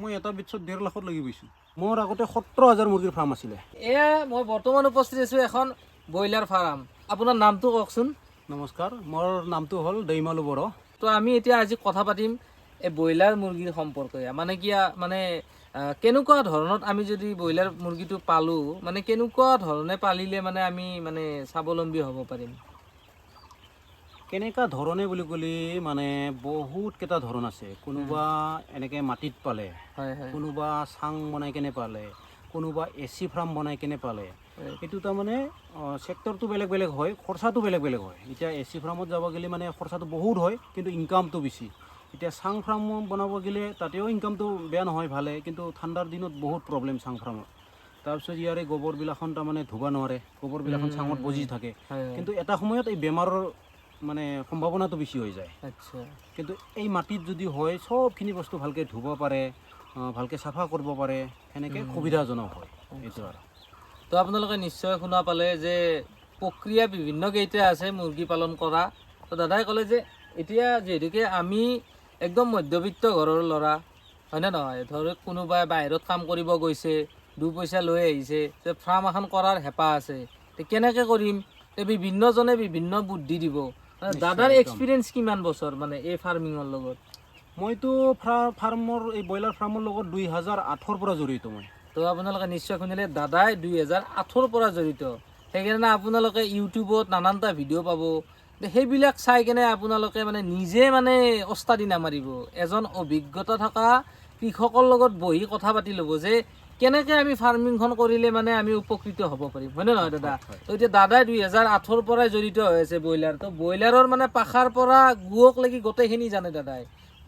মই এটা বিটছত 1.5 লাখত লাগি পাইছোঁ। মোৰ আগতে 17,000 মুৰ্গীৰ ফাৰ্ম আছিলে। এয়া মই বৰ্তমান উপস্থিত আছোঁ এখন ব্ৰইলাৰ ফাৰ্ম। আপোনাৰ নামটো কওকচোন। নমস্কাৰ, মোৰ নামটো হ'ল দৈমালু বড়ো। তো আমি এতিয়া আজি কথা পাতিম এই ব্ৰইলাৰ মুৰ্গীৰ সম্পৰ্কে। মানে কি মানে কেনেকুৱা ধৰণত আমি যদি ব্ৰইলাৰ মুৰ্গীটো পালোঁ, মানে কেনেকুৱা ধৰণে পালিলে মানে আমি মানে স্বাৱলম্বী হ'ব পাৰিম? কেনেকুৱা ধৰণে বুলি ক'লে মানে বহুত কেইটা ধৰণ আছে। কোনোবা এনেকৈ মাটিত পালে, হয় হয় কোনোবা চাং বনাই কেনে পালে, কোনোবা AC ফাৰ্ম বনাই কেনে পালে। এইটো তাৰমানে ছেক্টৰটো বেলেগ বেলেগ হয়, খৰচাটো বেলেগ বেলেগ হয়। এতিয়া AC ফাৰ্মত যাব গ'লে মানে খৰচাটো বহুত হয়, কিন্তু ইনকামটো বেছি। এতিয়া চাং ফাৰ্ম বনাব গ'লে তাতেও ইনকামটো বেয়া নহয়, ভালে, কিন্তু ঠাণ্ডাৰ দিনত বহুত প্ৰব্লেম চাং ফাৰ্মত। তাৰপিছত ইয়াৰে গোবৰবিলাখন তাৰমানে ধুব নোৱাৰে, গোবৰবিলাখন চাঙত বজি থাকে। কিন্তু এটা সময়ত এই বেমাৰৰ মানে সম্ভাৱনাটো বেছি হৈ যায়। আচ্ছা। কিন্তু এই মাটিত যদি হয়, চবখিনি বস্তু ভালকৈ ধুব পাৰে, ভালকৈ চাফা কৰিব পাৰে, সেনেকৈ সুবিধাজনক হয় এইটো আৰু। তো আপোনালোকে নিশ্চয় শুনা পালে যে প্ৰক্ৰিয়া বিভিন্ন কেইটা আছে মুৰ্গী পালন কৰা। তো দাদাই ক'লে যে এতিয়া যিহেতুকে আমি একদম মধ্যবিত্ত ঘৰৰ ল'ৰা, হয়নে নহয়? ধৰক কোনোবাই বাহিৰত কাম কৰিব গৈছে, 2 পইচা লৈ আহিছে, যে ফাৰ্ম এখন কৰাৰ হেঁপাহ আছে, তে কেনেকৈ কৰিম? তে বিভিন্নজনে বিভিন্ন বুদ্ধি দিব। দাদাৰ এক্সপিৰিয়েঞ্চ কিমান বছৰ মানে এই ফাৰ্মিঙৰ লগত? মইতো এই ব্ৰইলাৰ ফাৰ্মৰ লগত 2008ৰ পৰা জড়িত মই। তো আপোনালোকে নিশ্চয় শুনিলে, দাদাই 2008ৰ পৰা জড়িত। সেইকাৰণে আপোনালোকে ইউটিউবত নানানটা ভিডিঅ' পাব। সেইবিলাক চাই কেনে আপোনালোকে মানে নিজে মানে ওস্তাদি নামাৰিব। এজন অভিজ্ঞতা থকা কৃষকৰ লগত বহি কথা পাতি ল'ব যে কেনেকৈ আমি ফাৰ্মিংখন কৰিলে মানে আমি উপকৃত হ'ব পাৰিম, হয়নে নহয় দাদা? তো এতিয়া দাদাই 2008ৰ পৰাই জড়িত হৈ আছে ব্ৰইলাৰ। তো ব্ৰইলাৰৰ মানে পাখাৰ পৰা গুৱক লাগি গোটেইখিনি জানে দাদাই।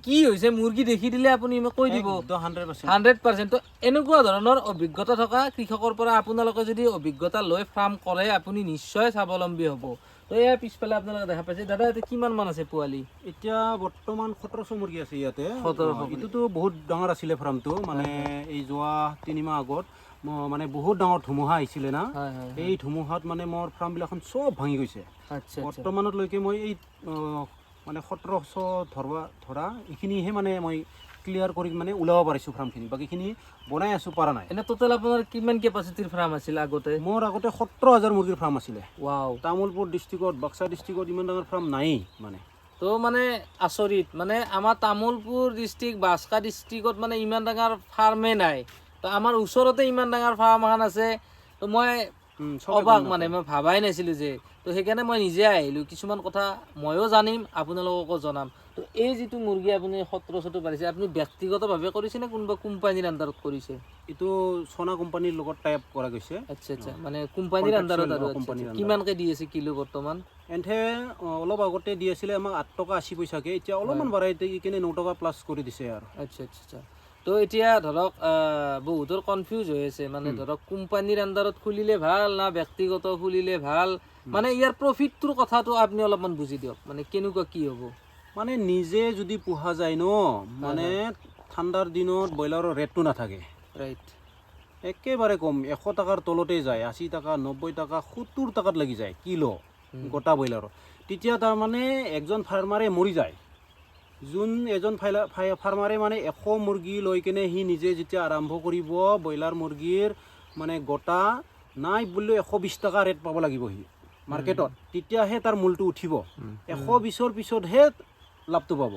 কি হৈছে মুৰ্গী দেখি দিলে আপুনি মোক কৈ দিব 100%। তো এনেকুৱা ধৰণৰ অভিজ্ঞতা থকা কৃষকৰ পৰা আপোনালোকে যদি অভিজ্ঞতা লৈ ফাৰ্ম কৰে, আপুনি নিশ্চয় স্বাৱলম্বী হ'ব। তো এয়া পিছফালে আপোনালোকে দেখা পাইছে। দাদা এতিয়া কিমান মান আছে পোৱালি? এতিয়া বৰ্তমান 1700 মুৰ্গী আছে ইয়াতে। 1700। এইটোতো বহুত ডাঙৰ আছিলে ফাৰ্মটো, মানে এই যোৱা 3 মাহ আগত মানে বহুত ডাঙৰ ধুমুহা আহিছিলে না। এই ধুমুহাত মানে মোৰ ফাৰ্মবিলাখন চব ভাঙি গৈছে। আচ্ছা। বৰ্তমানলৈকে মই এই মানে 1700 ধৰা এইখিনিহে মানে মই ক্লিয়াৰ কৰি মানে ওলাব পাৰিছোঁ ফাৰ্মখিনি। বাকীখিনি বনাই আছোঁ, পৰা নাই। এনে টোটেল আপোনাৰ কিমান কেপাচিটিৰ ফাৰ্ম আছিল আগতে? মোৰ আগতে 17,000 মুৰ্গীৰ ফাৰ্ম আছিলে। ৱাও। তামোলপুৰ ডিষ্ট্ৰিক্টত, বাক্সা ডিষ্ট্ৰিক্টত ইমান ডাঙৰ ফাৰ্ম নায়েই মানে। তো মানে আচৰিত, মানে আমাৰ তামোলপুৰ ডিষ্ট্ৰিক্ট, বাক্সা ডিষ্ট্ৰিক্টত মানে ইমান ডাঙৰ ফাৰ্মে নাই। তো আমাৰ ওচৰতে ইমান ডাঙৰ ফাৰ্ম এখন আছে। তো মই অবাক, মানে মই ভাবাই নাছিলোঁ যে। তো সেইকাৰণে মই নিজে আহিলোঁ, কিছুমান কথা ময়ো জানিম, আপোনালোককো জনাম। তো এই যিটো মুৰ্গী আপুনি 1700টো পাৰিছে, আপুনি ব্যক্তিগতভাৱে কৰিছে নে কোনোবা কোম্পানীৰ আণ্ডাৰত কৰিছে? এইটো সোনা কোম্পানীৰ লগত টাই আপ কৰা গৈছে। আচ্ছা। মানে কোম্পানীৰ আণ্ডাৰত আৰু কিমানকৈ দি আছে কিলো বৰ্তমান? এন্থে অলপ আগতে দি আছিলে আমাক 8 টকা 80 পইচাকে, এতিয়া অলপমান বাঢ়াই কিনে 9 টকা প্লাছ কৰি দিছে আৰু। আচ্ছা। তো এতিয়া ধৰক বহুতৰ কনফিউজ হৈ আছে, মানে ধৰক কোম্পানীৰ আণ্ডাৰত খুলিলে ভাল না ব্যক্তিগত খুলিলে ভাল, মানে ইয়াৰ প্ৰফিটটোৰ কথাটো আপুনি অলপমান বুজি দিয়ক, মানে কেনেকুৱা কি হ'ব? মানে নিজে যদি পোহা যায় ন, মানে ঠাণ্ডাৰ দিনত ব্ৰইলাৰৰ ৰেটটো নাথাকে। ৰাইট। একেবাৰে কম, 100 টকাৰ তলতে যায়, 80 টকা, 90 টকা, 70 টকাত লাগি যায় কিলো গোটা ব্ৰইলাৰৰ। তেতিয়া তাৰমানে একজন ফাৰ্মাৰে মৰি যায়। যোন এজন ফাৰ্মাৰে মানে 100 মুৰ্গী লৈ কেনে সি নিজে যেতিয়া আৰম্ভ কৰিব ব্ৰইলাৰ মুৰ্গীৰ, মানে গোটা নাই বুলিও 120 টকা ৰেট পাব লাগিব সি মাৰ্কেটত, তেতিয়াহে তাৰ মূলটো উঠিব। 120ৰ পিছতহে লাভটো পাব।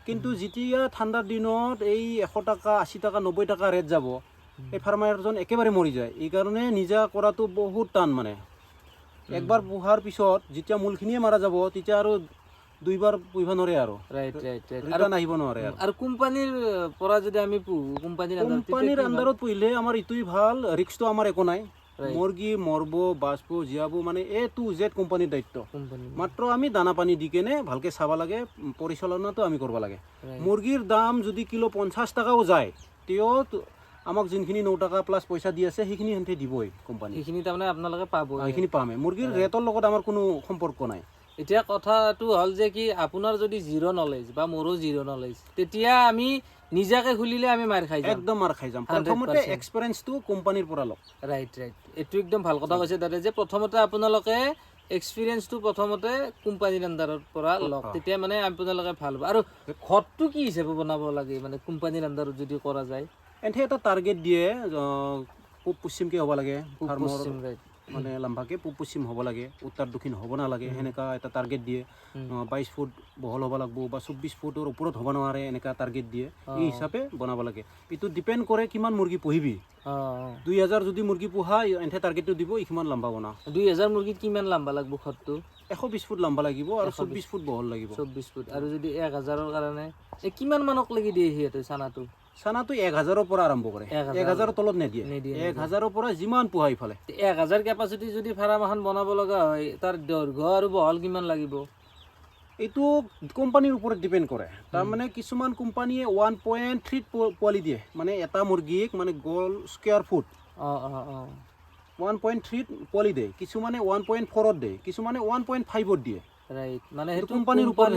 কিন্তু যেতিয়া ঠাণ্ডাৰ দিনত এই 100 টকা, 80 টকা, 90 টকা ৰেট যাব, এই ফাৰ্মাৰজন একেবাৰে মৰি যায়। এইকাৰণে নিজা কৰাটো বহুত টান। মানে একবাৰ পোহাৰ পিছত যেতিয়া মূলখিনিয়ে মাৰা যাব, তেতিয়া আৰু 2বাৰ পুহিব নোৱাৰে আৰু। ৰাইট। ৰিটাৰ্ণ আহিব নোৱাৰে আৰু কোম্পানীৰ পৰা যদি আমি পুহো, কোম্পানীৰ আণ্ডাৰত পুহিলে আমাৰ এইটোৱে ভাল, ৰিস্কটো আমাৰ একো নাই। মুৰ্গী মৰব, বাচব, জীয়াব, মানে A to Z কোম্পানীৰ দায়িত্ব। মাত্ৰ আমি দানা পানী দি কেনে ভালকৈ চাব লাগে, পৰিচালনাটো আমি কৰিব লাগে। মুৰ্গীৰ দাম যদি কিলো 50 টকাও যায়, তেও আমাক যোনখিনি 9 টকা প্লাছ পইচা দি আছে সেইখিনি সিহঁতে দিবই কোম্পানী। সেইখিনি তাৰমানে আপোনালোকে পাব, সেইখিনি পামেই। মুৰ্গীৰ ৰেটৰ লগত আমাৰ কোনো সম্পৰ্ক নাই। এতিয়া কথাটো হ'ল যে কি, আপোনাৰ যদি জিৰ' নলেজ বা মোৰো জিৰ' নলেজ, তেতিয়া আমি নিজাকে খুলিলে আমি মাৰ খাই যাম, একদম মাৰ খাই যাম। প্ৰথমতে এক্সপিৰিয়েঞ্চটো কোম্পানীৰ পৰা লওক। ৰাইট। এইটো একদম ভাল কথা কৈছে দাদা, যে প্ৰথমতে আপোনালোকে এক্সপিৰিয়েঞ্চটো প্ৰথমতে কোম্পানীৰ আণ্ডাৰৰ পৰা লওক, তেতিয়া মানে আপোনালোকে ভাল হ'ব। আৰু ঘৰটো কি হিচাপে বনাব লাগে মানে কোম্পানীৰ আণ্ডাৰত যদি কৰা যায়? এনে এটা টাৰ্গেট দিয়ে, পূব পশ্চিমকৈ হ'ব লাগে, ফাৰ্মৰ পশ্চিম ৰাইট মানে লম্বাকৈ পূব পশ্চিম হ'ব লাগে, উত্তৰ দক্ষিণ হ'ব নালাগে, সেনেকা এটা টাৰ্গেট দিয়ে। 22 ফুট বহল হ'ব লাগিব বা 24 ফুটৰ ওপৰত হ'ব নোৱাৰে, এনেকা টাৰ্গেট দিয়ে। এই হিচাপে বনাব লাগে। এইটো ডিপেণ্ড কৰে কিমান মুৰ্গী পুহিবি। 2000 যদি মুৰ্গী পোহা এনে টাৰ্গেটটো দিব, কিমান লম্বা বনাও। 2000 মুৰ্গীত কিমান লম্বা লাগিব ঘৰটো? 120 ফুট লম্বা লাগিব আৰু 24 ফুট বহল লাগিব। 24 ফুট। আৰু যদি 1000ৰ কাৰণে কিমান মানক লাগি দিয়ে সিহঁতে চানাটো? চানাটো 1000ৰ পৰা আৰম্ভ কৰে, 1000ৰ তলত নিদিয়ে। 1000ৰ পৰা যিমান পোহা ইফালে। 1000 কেপাচিটি যদি ফাৰ্ম এখন বনাব লগা হয়, তাৰ দৈৰ্ঘ্য আৰু বহল কিমান লাগিব? এইটো কোম্পানীৰ ওপৰত ডিপেণ্ড কৰে। তাৰমানে কিছুমান কোম্পানীয়ে 1.3 পোৱালি দিয়ে, মানে এটা মুৰ্গীক মানে গ'ল স্কুৱেৰ ফুট 1.3 পোৱালি দিয়ে। কিছুমানে 1.4ত দিয়ে, কিছুমানে 1.5ত দিয়ে। ৰাইট, মানে সেইটো কোম্পানীৰ ওপৰত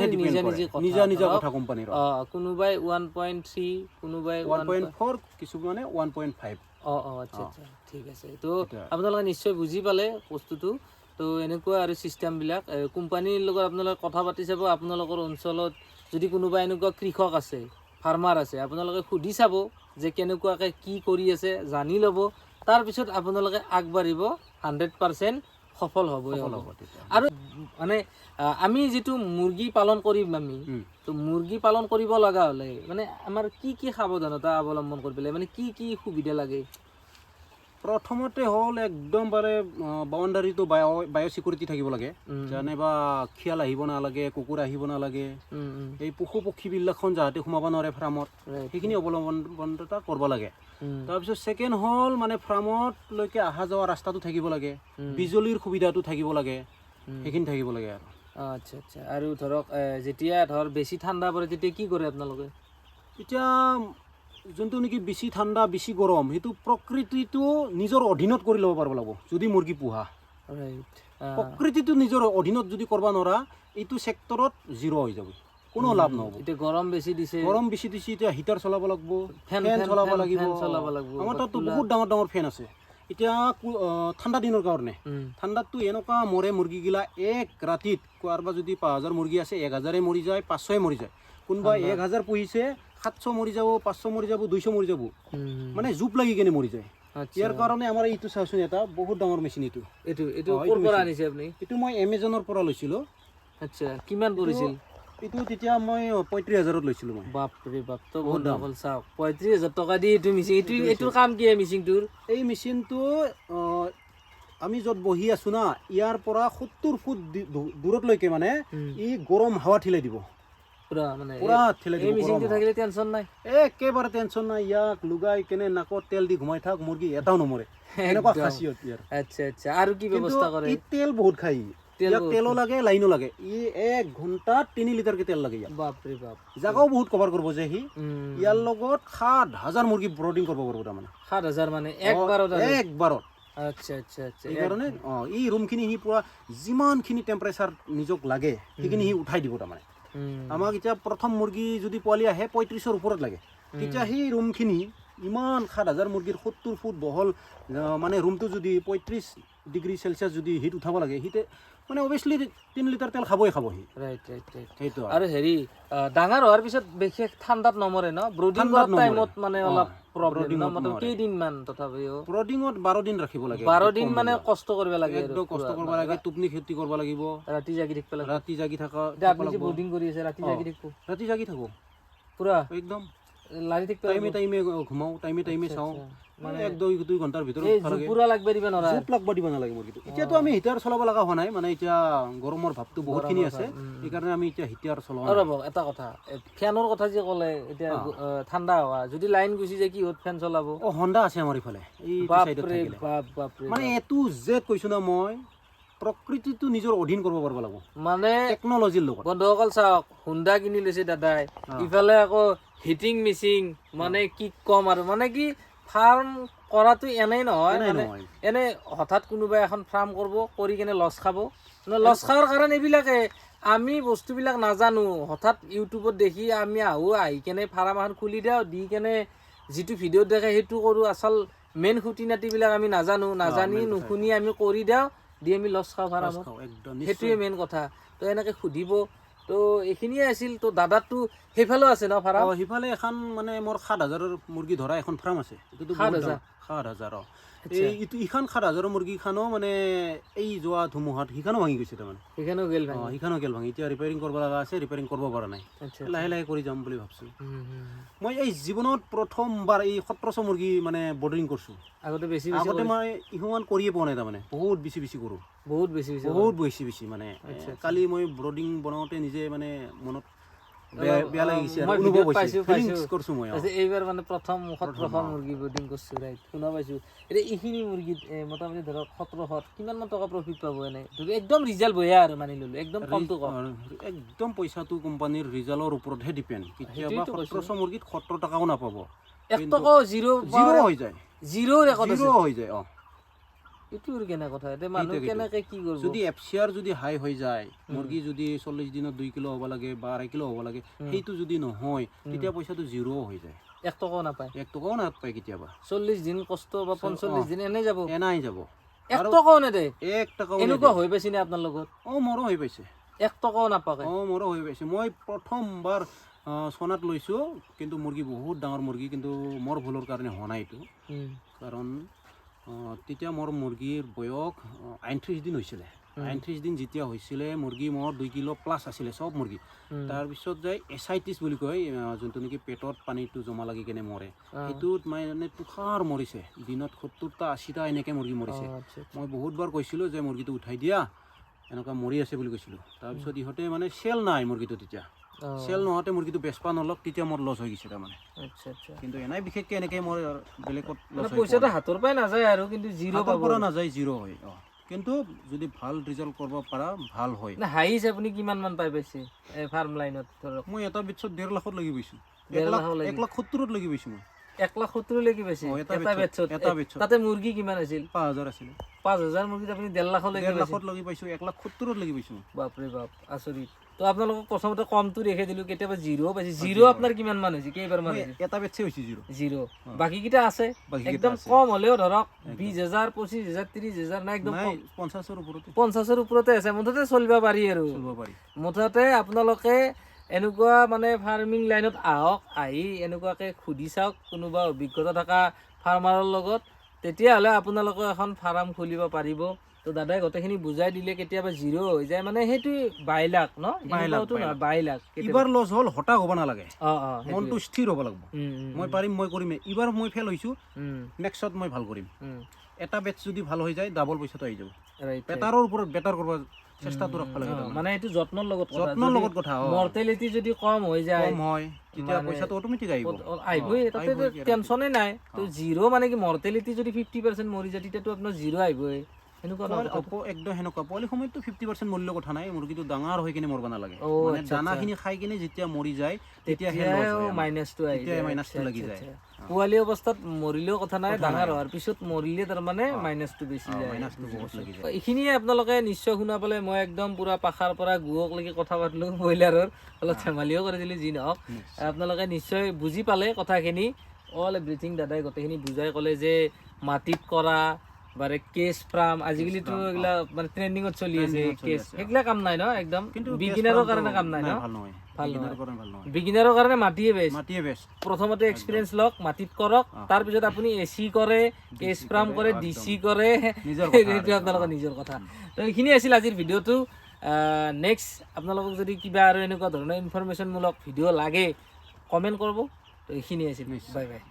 নিজা নিজা কথা কোম্পানীৰ। কোনোবাই 1.3, কোনোবাই 1.4, কিছুমানে 1.5। আচ্ছা আচ্ছা, ঠিক আছে। তো আপোনালোকে নিশ্চয় বুজি পালে বস্তুটো। তো এনেকুৱা আৰু চিষ্টেমবিলাক কোম্পানীৰ লগত আপোনালোকে কথা পাতি চাব। আপোনালোকৰ অঞ্চলত যদি কোনোবা এনেকুৱা কৃষক আছে, ফাৰ্মাৰ আছে, আপোনালোকে সুধি চাব যে কেনেকুৱাকৈ কি কৰি আছে, জানি ল'ব। তাৰপিছত আপোনালোকে আগবাঢ়িব, 100% সফল হ'বই হ'ব। আৰু মানে আমি যিটো মুৰ্গী পালন কৰিম আমি, তো মুৰ্গী পালন কৰিব লগা হ'লে মানে আমাৰ কি কি সাৱধানতা অৱলম্বন কৰিব লাগে, মানে কি কি সুবিধা লাগে? প্ৰথমতে হ'ল একদম বাৰে বাউণ্ডাৰীটো বায়'চিকিউৰিটি থাকিব লাগে। যেনেবা শিয়াল আহিব নালাগে, কুকুৰ আহিব নালাগে, এই পশু পক্ষীবিলাকখন যাতে সোমাব নোৱাৰে ফাৰ্মত, সেইখিনি অৱলম্বনতা কৰিব লাগে। তাৰপিছত ছেকেণ্ড হ'ল মানে ফাৰ্মতলৈকে অহা যোৱা ৰাস্তাটো থাকিব লাগে, বিজুলীৰ সুবিধাটো থাকিব লাগে, সেইখিনি থাকিব লাগে আৰু। আচ্ছা আচ্ছা। আৰু ধৰক যেতিয়া বেছি ঠাণ্ডা পৰে তেতিয়া কি কৰে আপোনালোকে? এতিয়া যোনটো নেকি বেছি ঠাণ্ডা বেছি গৰম, সেইটো প্ৰকৃতিটো নিজৰ অধীনত কৰি ল'ব পাৰিব লাগিব যদি মুৰ্গী পোহা। প্ৰকৃতিটো নিজৰ অধীনত যদি কৰিব নোৱাৰা, এইটো ছেক্টৰত জিৰ' হৈ যাব, কোনো লাভ নহ'ব। এতিয়া গৰম বেছি দিছে, এতিয়া হিটাৰ চলাব লাগিব, ফেন চলাব লাগিব। আমাৰ তাততো বহুত ডাঙৰ ডাঙৰ ফেন আছে। এতিয়া ঠাণ্ডা দিনৰ কাৰণে ঠাণ্ডাততো এনেকুৱা মৰে মুৰ্গীগিলা, এক ৰাতিত কাৰোবাৰ যদি 5000 মুৰ্গী আছে, 1000 মৰি যায়, 500 মৰি যায়। কোনোবা 1000 পুহিছে, 700 মৰি যাব, 500 মৰি যাব, 200 মৰি যাব, মানে জোপ লাগি কেনে মৰি যায়। ইয়াৰ কাৰণে আমাৰ এইটো চাওচোন, এটা বহুত ডাঙৰ মেচিন। এইটো মই এমেজনৰ পৰা লৈছিলোঁ। আচ্ছা, কিমান পৰিছিল? এইটো তেতিয়া মই 35000ত লৈছিলোঁ মই। বাপৰে বাপ, তো বহুত দাম হ'ল। চাওক, 35000 টকা দি এইটো মেচিন, এইটোৰ কাম কি? মেচিনটোৰ এই মেচিনটো আমি য'ত বহি আছো না, ইয়াৰ পৰা 70 ফুট দূৰতলৈকে মানে ই গৰম হাৱা ঠেলাই দিব। একেবাৰে টেনচন নাই। ইয়াক লুগাই কেনে নাকত তেল দি ঘুমাই থাক, মুৰ্গী এটাও নমৰে। এনেকুৱা খাচিয়ত ইয়াৰ। আচ্ছা আচ্ছা। আৰু কি ব্যৱস্থা কৰে? তেল বহুত খাই, তেলো লাগে, লাইনো লাগে। ই 1 ঘণ্টাত 3 লিটাৰকে তেল লাগে ইয়াক। বাপৰে বাপ। জাগাও বহুত কভাৰ কৰিব যে সি। ইয়াৰ লগত 7000 মুৰ্গী ব্ৰডিং কৰিব পাৰিব। তাৰমানে 7000 মানে একবাৰত? আচ্ছা আচ্ছা আচ্ছা। সেইকাৰণে এই ৰুমখিনি সি পুৰা যিমানখিনি টেম্পাৰেচাৰ নিজক লাগে সেইখিনি সি উঠাই দিব। তাৰমানে আমাক এতিয়া প্ৰথম মুৰ্গী যদি পোৱালি আহে 35ৰ ওপৰত লাগে, তেতিয়া সেই ৰুমখিনি ইমান 7000 মুৰ্গীৰ 70 ফুট বহল মানে ৰুমটো যদি 35 ডিগ্ৰী চেলচিয়াছ যদি হিট উঠাব লাগে, হিতে মানে অভিয়াছলি 3 লিটাৰ তেল খাবই সি। Right right right. সেইটো আৰু হেৰি ডাঙৰ হোৱাৰ পিছত বিশেষ ঠাণ্ডাত নমৰে ন? ব্ৰডিং কৰাৰ টাইমত মানে অলপ প্ৰব্লেম ন? কেইদিনমান তথাপিও? ব্ৰডিঙত 12 দিন ৰাখিব লাগে। 12 দিন মানে কষ্ট কৰিব লাগে, একদম কষ্ট কৰিব লাগে, টোপনি ক্ষতি কৰিব লাগিব, ৰাতি জাগি থাকিব লাগে। ৰাতি জাগি থকা। আপুনি যে ব্ৰডিং কৰি আছে, ৰাতি জাগি থাকিব? ৰাতি জাগি থাকো পুৰা, একদম লাৰি থাকিব। টাইমে ঘুমাও, টাইমে চাওঁ। মানে 1-2 ঘণ্টাৰ ভিতৰত পুৰা লাগব দিব নোৱাৰা, জুপ লাগব দিব নালাগে মুৰ্গীটো। এতিয়াতো আমি হিটাৰ চলাব লগা হোৱা নাই, মানে এতিয়া গৰমৰ ভাৱটো বহুতখিনি আছে, সেইকাৰণে আমি এতিয়া হিটাৰ চলাওঁ। ৰ'ব, এটা কথা, ফেনৰ কথা যে ক'লে, এতিয়া ঠাণ্ডা হোৱা যদি লাইন গুচি যায়, কি হ'ল? ফেন চলাব? হণ্ডা আছে আমাৰ ইফালে, মানে এইটো জেড কৈছো না মই, প্ৰকৃতিটো নিজৰ অধীন কৰিব পাৰিব লাগিব, মানে টেকনলজিৰ লগত। বন্ধুসকল চাওক, হুণ্ডা কিনি লৈছে দাদাই, ইফালে আকৌ হিটিং মেচিন, মানে কি কম আৰু। মানে কি ফাৰ্ম কৰাটো এনেই নহয়, মানে এনে হঠাৎ কোনোবাই এখন ফাৰ্ম কৰিব, কৰি কেনে লছ খাব। লছ খোৱাৰ কাৰণে এইবিলাকে আমি বস্তুবিলাক নাজানো, হঠাৎ ইউটিউবত দেখি আমি আহি কেনে ফাৰ্ম এখন খুলি দিওঁ, দি কেনে যিটো ভিডিঅ'ত দেখে সেইটো কৰোঁ। আচল মেইন খুঁটি নাতিবিলাক আমি নাজানো, নাজানি নুশুনি আমি কৰি দিওঁ, দি আমি লছ খাওঁ লছ ফাৰ্মত খাওঁ একদম সেইটোৱে মেইন কথা তো এনেকৈ সুধিব তো এইখিনিয়ে আছিল তো দাদাৰতো সেইফালেও আছে ন ফাৰ্ম সিফালে এখন মানে মোৰ 7,000 মুৰ্গী ধৰা এখন ফাৰ্ম আছে এইটোতো 7,000 7,000 এই ইখন 7,000 মুৰ্গী খানো মানে এই যোৱা ধুমুহাত সিখানো ভাঙি গৈছে তাৰমানে সেইখানেও গেল ভাঙি সিখানো গেল ভাঙি এতিয়া ৰিপেয়াৰিং কৰিব লগা আছে ৰিপেয়াৰিং কৰিব পৰা নাই আচ্ছা লাহে লাহে কৰি যাম বুলি ভাবছো মই এই জীৱনত প্ৰথমবাৰ এই 1700 মুৰ্গী মানে বৰ্ডিং কৰিছো আগতে বেছি আগতে মই ইমান কৰিয়ে পোৱা নাই তাৰমানে বহুত বেছি কৰোঁ বহুত বেছি বহুত বেছি মানে কালি মই ব্ৰডিং বনাওঁতে নিজে মানে মনত বেয়া লাগিছে মই অনুভৱ ভিডিঅ'ত হৈছে পাইছো ফিলিংছ কৰিছো মই এইবাৰ মানে প্ৰথম 1700 মুৰ্গী ব্ৰিডিং কৰিছো ৰাইট শুনা পাইছো এতিয়া এইখিনি মুৰ্গীত মোটামুটি ধৰক 1700 কিমান মান টকা প্ৰফিট পাব এনে যদি একদম ৰিজাল্ট বঢ়িয়া আৰু মানি ললো একদম কমটো কম একদম পইচাটো কোম্পানীৰ ৰিজাল্টৰ ওপৰতহে ডিপেণ্ড কেতিয়াবা 1700 মুৰ্গীত 70 টকাও নাপাব 1 টকাও জিৰো হৈ যায় জিৰো ৰেকৰ্ড আছে জিৰো হৈ যায় এইটো কেনে কথা এতিয়া মানুহ কেনেকে কি কৰিব যদি এফচিআৰ যদি হাই হৈ যায় মুৰ্গী যদি 40 দিনত 2 কিলো হ'ব লাগে বা 2.5 কিলো হ'ব লাগে সেইটো যদি নহয় তেতিয়া পইচাটো জিৰো হৈ যায় 1 টকাও নাপায় 1 টকাও নাপায় কেতিয়াবা 40 দিন কষ্ট বা 45 দিন এনেই যাব 1 টকাও নেদে 1 টকাও এনেকুৱা হৈ পাইছে নে আপোনাৰ লগত মোৰো হৈ পাইছে 1 টকাও নাপাকে মোৰো হৈ পাইছে মই প্ৰথমবাৰ সোণাত লৈছো কিন্তু মুৰ্গী বহুত ডাঙৰ মুৰ্গী কিন্তু মোৰ ভুলৰ কাৰণে হোৱা নাই এইটো কাৰণ তেতিয়া মোৰ মুৰ্গীৰ বয়স 39 দিন হৈছিলে 39 দিন যেতিয়া হৈছিলে মুৰ্গী মোৰ 2 কিলো প্লাছ আছিলে চব মুৰ্গী তাৰপিছত যায় এছাইটিছ বুলি কয় যোনটো নেকি পেটত পানীটো জমা লাগি কেনে মৰে সেইটোত মানে তুষাৰ মৰিছে দিনত 70টা 80টা এনেকৈ মুৰ্গী মৰিছে মই বহুতবাৰ কৈছিলোঁ যে মুৰ্গীটো উঠাই দিয়া এনেকুৱা মৰি আছে বুলি কৈছিলোঁ তাৰপিছত ইহঁতে মানে চেল নাই মুৰ্গীটো তেতিয়া চেল নহওঁতে মুৰ্গীটো বেচপা নলক তেতিয়া মোৰ লছ হৈ গৈছে তাৰমানে কিন্তু এনেই বিশেষকৈ এনেকৈ মোৰ বেলেগত পইচাটো হাতৰ পৰাই নাযায় আৰু কিন্তু জিৰো হাতৰ পৰা নাযায় জিৰো হয় কিন্তু যদি ভাল ৰিজাল্ট কৰিব পাৰা ভাল হয় হাইছ আপুনি কিমান মান পাই পাইছে ফাৰ্ম লাইনত ধৰক মই এটা বেটছত 1.5 লাখত লাগি পাইছোঁ 1,70,000 লাগি পাইছোঁ মই 1,70,000 লাগি পাইছে এটা বেটছত তাতে মুৰ্গী কিমান আছিল 5,000 আছিলে 5,000 মুৰ্গীত আপুনি 1.5 লাখত লাগি পাইছোঁ 1,70,000 লাগি পাইছোঁ বাপৰে বাপ আচৰিত তো আপোনালোকক প্ৰথমতে কমটো ৰেখে দিলোঁ কেতিয়াবা জিৰো পাইছে জিৰো আপোনাৰ কিমান মান হৈছে কেইবাৰ মান হৈছে এটা বেটছে হৈছে জিৰো বাকীকেইটা আছে একদম কম হ'লেও ধৰক 20,000 25,000 30,000 না একদম 50,000 ওপৰতে আছে মুঠতে চলিব পাৰি আৰু মুঠতে আপোনালোকে এনেকুৱা মানে ফাৰ্মিং লাইনত আহক আহি এনেকুৱাকৈ সুধি চাওক কোনোবা অভিজ্ঞতা থকা ফাৰ্মাৰৰ লগত তেতিয়াহ'লে আপোনালোকে এখন ফাৰ্ম খুলিব পাৰিব তো দাদাই গোটেইখিনি বুজাই দিলে কেতিয়াবা জিৰো হৈ যায় মানে সেইটো 22 লাখ ন 22 লাখ এইবাৰ লছ হ'ল হঠাৎ হ'ব নালাগে মনটো স্থিৰ হ'ব লাগিব মই পাৰিম মই কৰিম এইবাৰ মই ফেল হৈছোঁ নেক্সটত মই ভাল কৰিম এটা বেটছ যদি ভাল হৈ যায় ডাবল পইচাটো আহি যাব বেটাৰৰ ওপৰত বেটাৰ কৰিব চেষ্টাটো ৰাখিব লাগে মানে এইটো যত্নৰ লগত কথা মৰ্টেলিটি যদি কম হৈ যায় কম হয় তেতিয়া পইচাটো অটোমেটিক আহিবই তাতে টেনচনে নাই তো জিৰো মানে কি মৰ্টেলিটি যদি 50% মৰি যায় তেতিয়াতো আপোনাৰ জিৰো আহিবই একদম সেনেকুৱা পোৱালি সময়ততো 50% মৰিলেও কথা নাই মুৰ্গীটো ডাঙৰ হৈ কিনে মৰিব নালাগে দানাখিনি খাই কিনে যেতিয়া মৰি যায় তেতিয়াহে মাইনাছটো লাগি যায় পোৱালি অৱস্থাত মৰিলেও কথা নাই ডাঙৰ হোৱাৰ পিছত মৰিলে তাৰমানে মাইনাছটো বেছি যায় এইখিনিয়ে আপোনালোকে নিশ্চয় শুনা পালে মই একদম পুৰা পাখাৰ পৰা গুৱকলৈকে কথা পাতিলোঁ ব্ৰইলাৰৰ অলপ ধেমালিও কৰি দিলোঁ যি নহওক আপোনালোকে নিশ্চয় বুজি পালে কথাখিনি অল এভৰিথিং দাদাই গোটেইখিনি বুজাই ক'লে যে মাটিত কৰা বাৰে কেছ ফাৰ্ম আজিকালিতো এইগিলা মানে ট্ৰেণ্ডিঙত চলি আছে কেছ সেইগিলা কাম নাই ন একদম বিগিনাৰৰ কাৰণে কাম নাই ন ভাল নহয় বিগিনাৰৰ কাৰণে মাটিয়ে বেষ্ট প্ৰথমতে এক্সপিৰিয়েঞ্চ লওক মাটিত কৰক তাৰপিছত আপুনি এচি কৰে কেছ ফাৰ্ম কৰে ডিচি কৰে সেইটো আপোনালোকৰ নিজৰ কথা তো এইখিনি আছিল আজিৰ ভিডিঅ'টো নেক্সট আপোনালোকক যদি কিবা আৰু এনেকুৱা ধৰণৰ ইনফৰমেশ্যনমূলক ভিডিঅ' লাগে কমেণ্ট কৰিব তো এইখিনি আছিল বাই বাই